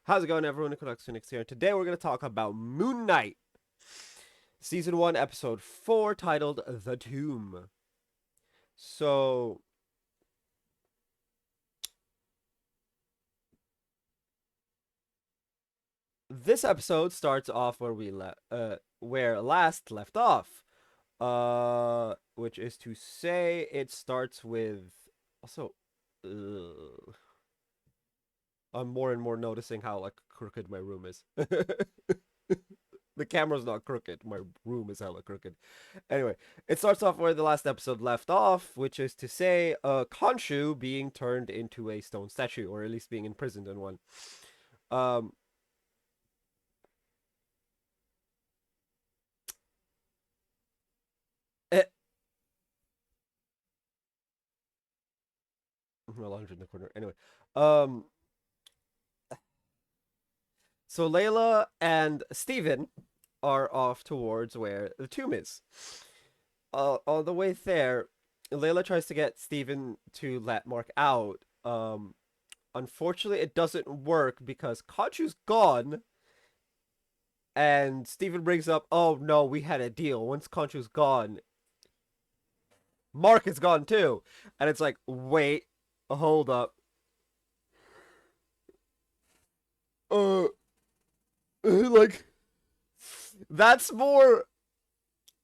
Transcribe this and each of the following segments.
How's it going, everyone? Nicholas Phoenix here. Today we're going to talk about Moon Knight, Season 1, Episode 4, titled The Tomb. So, this episode starts off where last left off. Which is to say, it starts with. Also, I'm more and more noticing how, like, crooked my room is. The camera's not crooked. My room is hella crooked. Anyway, it starts off where the last episode left off, which is to say, Khonshu being turned into a stone statue, or at least being imprisoned in one. Um, eh, my laundry in the corner. Anyway, um, so Layla and Steven are off towards where the tomb is. On the way there, Layla tries to get Steven to let Mark out. Unfortunately, it doesn't work because Khonshu's gone. And Steven brings up, oh no, we had a deal. Once Khonshu's gone, Mark is gone too. And it's like, wait, hold up. Uh, like, that's more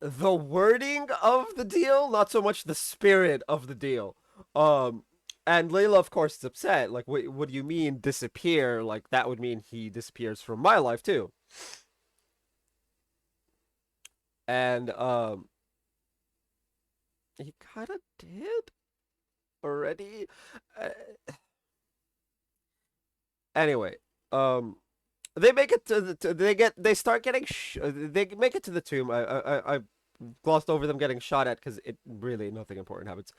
the wording of the deal, not so much the spirit of the deal. Um, and Layla, of course, is upset. Like, what do you mean disappear? Like, that would mean he disappears from my life too. And he kind of did already. Uh, anyway, um, they make it to they start getting they make it to the tomb. I glossed over them getting shot at because it really nothing important happens.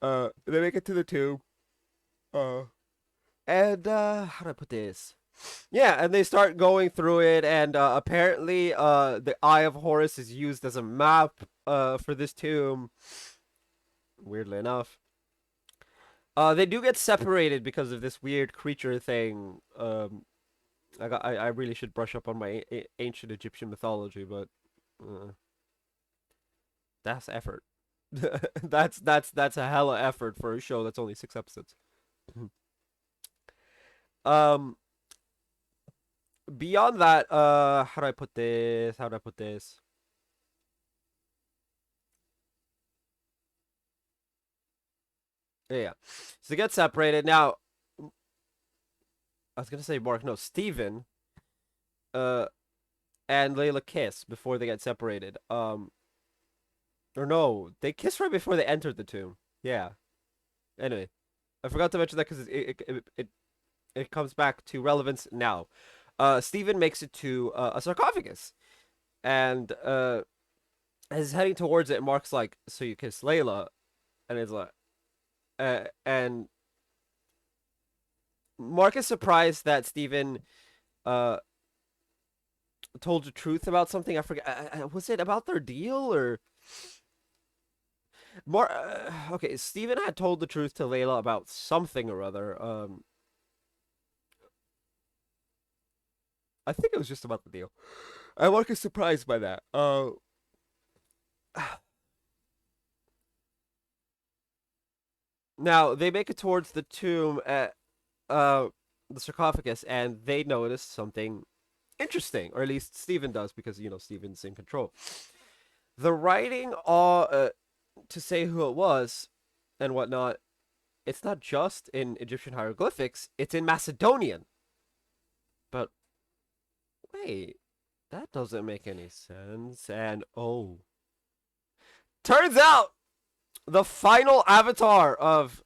They make it to the tomb. Uh, and how do I put this? Yeah, and they start going through it, and apparently, the Eye of Horus is used as a map for this tomb. Weirdly enough, they do get separated because of this weird creature thing. I really should brush up on my ancient Egyptian mythology, but uh, that's effort. That's a hella effort for a show that's only 6 episodes. um, Beyond that, how do I put this? How do I put this? Yeah, so they get separated now. I was gonna say Mark, no, Steven, uh, and Layla kiss before they get separated. Or no, they kiss right before they entered the tomb. Yeah. Anyway, I forgot to mention that because it comes back to relevance now. Steven makes it to a sarcophagus and is heading towards it. And Mark's like, "So you kiss Layla?" And it's like, and Mark is surprised that Steven uh told the truth about something. I forget. Was it about their deal or Mark? Okay, Steven had told the truth to Layla about something or other. I think it was just about the deal. And Mark is surprised by that. Now they make it towards the tomb at the sarcophagus, and they notice something interesting, or at least Steven does, because Steven's in control. The writing, to say who it was and whatnot, it's not just in Egyptian hieroglyphics; it's in Macedonian. But wait, that doesn't make any sense. And oh, turns out the final avatar of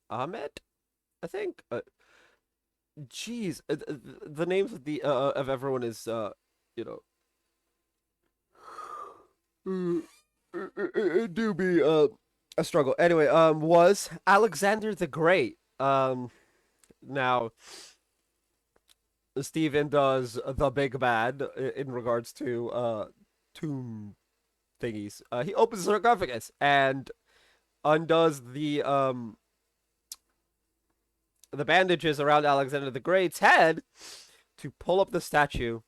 Ahmed, I think. Jeez, the names of the of everyone is you know, it do be a struggle. Anyway, was Alexander the Great. Now Steven does the big bad in regards to tomb thingies. He opens the sarcophagus and undoes the the bandages around Alexander the Great's head to pull up the statue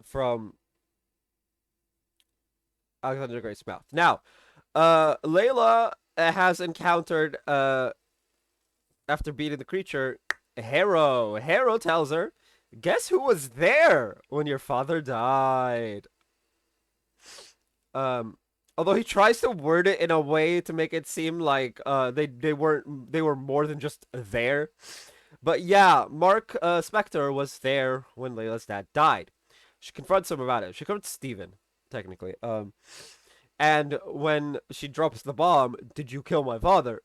from Alexander the Great's mouth. Now, Layla has encountered after beating the creature, Harrow. Harrow tells her, "Guess who was there when your father died?" Although he tries to word it in a way to make it seem like they were more than just there. But yeah, Mark Spector was there when Layla's dad died. She confronts him about it. She confronts Steven, technically. And when she drops the bomb, "Did you kill my father?"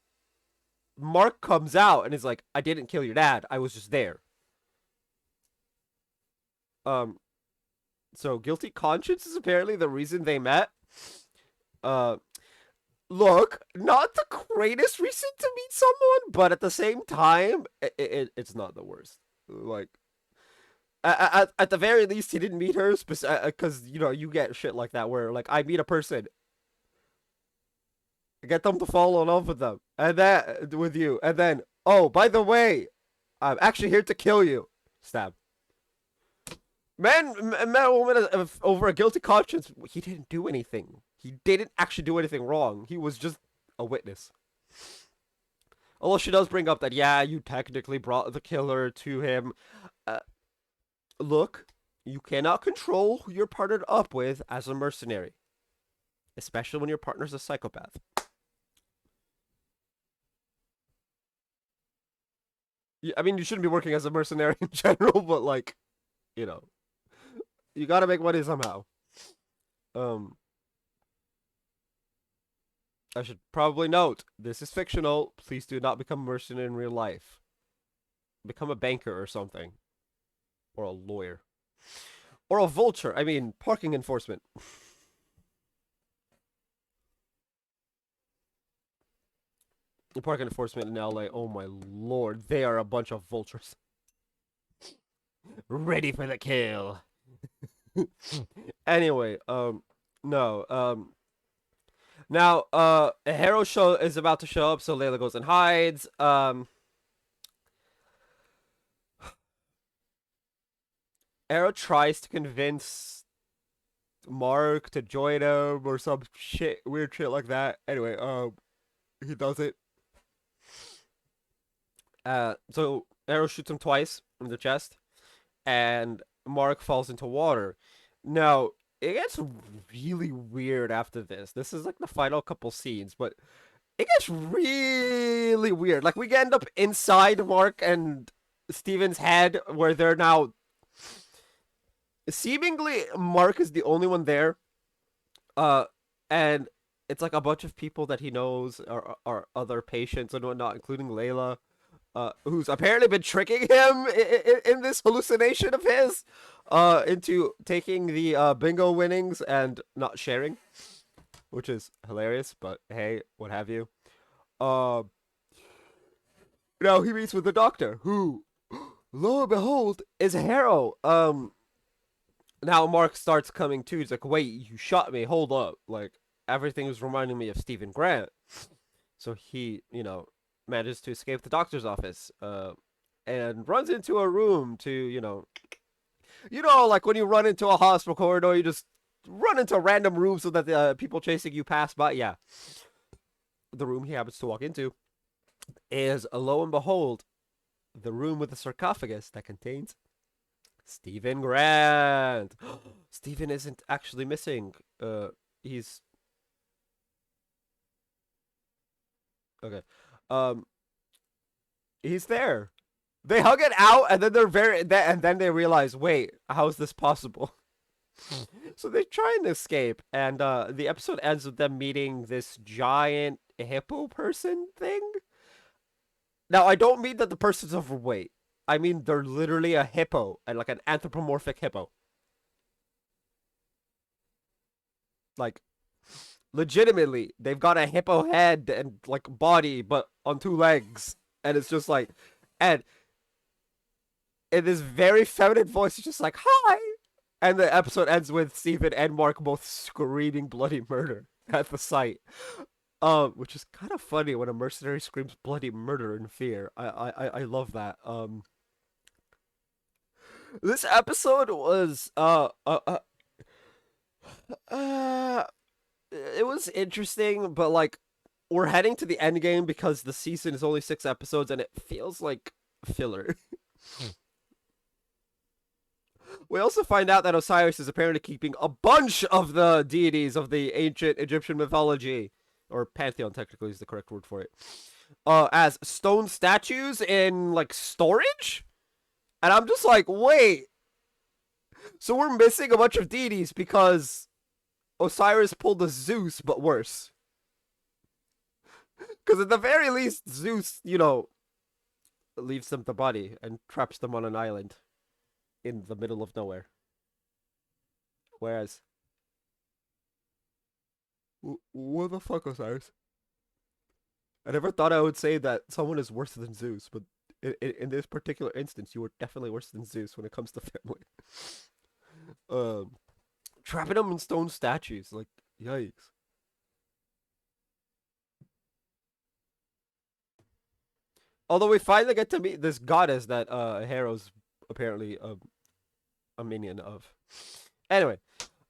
Mark comes out and is like, "I didn't kill your dad. I was just there." Um, so guilty conscience is apparently the reason they met. Uh, Look, not the greatest reason to meet someone, but at the same time, it's not the worst. Like, at the very least, he didn't meet her because you know you get shit like that where like I meet a person, get them to fall in love with them, and then with you, and then oh by the way, I'm actually here to kill you. Stab. Woman over a guilty conscience. He didn't do anything. He didn't actually do anything wrong. He was just a witness. Although she does bring up that, yeah, you technically brought the killer to him. Uh, Look, you cannot control who you're partnered up with as a mercenary. Especially when your partner's a psychopath. I mean, you shouldn't be working as a mercenary in general, but like, you know, you gotta make money somehow. Um, I should probably note, this is fictional. Please do not become a mercenary in real life. Become a banker or something. Or a lawyer. Or a vulture. I mean, parking enforcement. Parking enforcement in LA, oh my lord, they are a bunch of vultures. Ready for the kill. Anyway, no, now, a Harrow show is about to show up, so Layla goes and hides. Arrow tries to convince Mark to join him or some shit, weird shit like that. Anyway, he does it. So Arrow shoots him twice in the chest, and Mark falls into water. Now, it gets really weird after this. This is like the final couple scenes, but it gets really weird. Like we end up inside Mark and Steven's head where they're now seemingly Mark is the only one there. And it's like a bunch of people that he knows are other patients and whatnot, including Layla, who's apparently been tricking him in this hallucination of his, into taking the bingo winnings and not sharing, which is hilarious. But hey, what have you? Now he meets with the doctor, who, lo and behold, is Harrow. Now Mark starts coming to. He's like, "Wait, you shot me. Hold up. Like, everything was reminding me of Stephen Grant." So he, manages to escape the doctor's office, and runs into a room to, like when you run into a hospital corridor, you just run into a random room so that the people chasing you pass by. Yeah. The room he happens to walk into is, lo and behold, the room with the sarcophagus that contains Stephen Grant. Stephen isn't actually missing. He's okay. He's there. They hug it out, and then and then they realize, wait, how is this possible? So they try and escape, and the episode ends with them meeting this giant hippo person thing. Now, I don't mean that the person's overweight. I mean they're literally a hippo, and like an anthropomorphic hippo. Like, legitimately, they've got a hippo head and like body, but on two legs, and it's just like, and in this very feminine voice, it's just like, "Hi," and the episode ends with Stephen and Mark both screaming bloody murder at the sight. Which is kind of funny when a mercenary screams bloody murder in fear. I love that. This episode was uh it was interesting, but like we're heading to the end game because the season is only 6 episodes and it feels like filler. We also find out that Osiris is apparently keeping a bunch of the deities of the ancient Egyptian mythology, or pantheon technically is the correct word for it, as stone statues in like storage. And I'm just like, wait, so we're missing a bunch of deities because Osiris pulled a Zeus, but worse. Because at the very least, Zeus, leaves them the body and traps them on an island in the middle of nowhere. Whereas, what the fuck, Osiris? I never thought I would say that someone is worse than Zeus, but in this particular instance, you were definitely worse than Zeus when it comes to family. Um, Trapping them in stone statues, like, yikes. Although we finally get to meet this goddess that Hero's apparently a minion of. Anyway,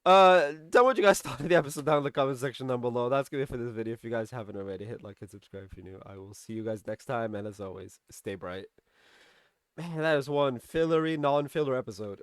tell me what you guys thought of the episode down in the comment section down below. That's gonna be it for this video. If you guys haven't already, hit like and subscribe if you're new. I will see you guys next time, and as always, stay bright. Man, that is one fillery, non-filler episode.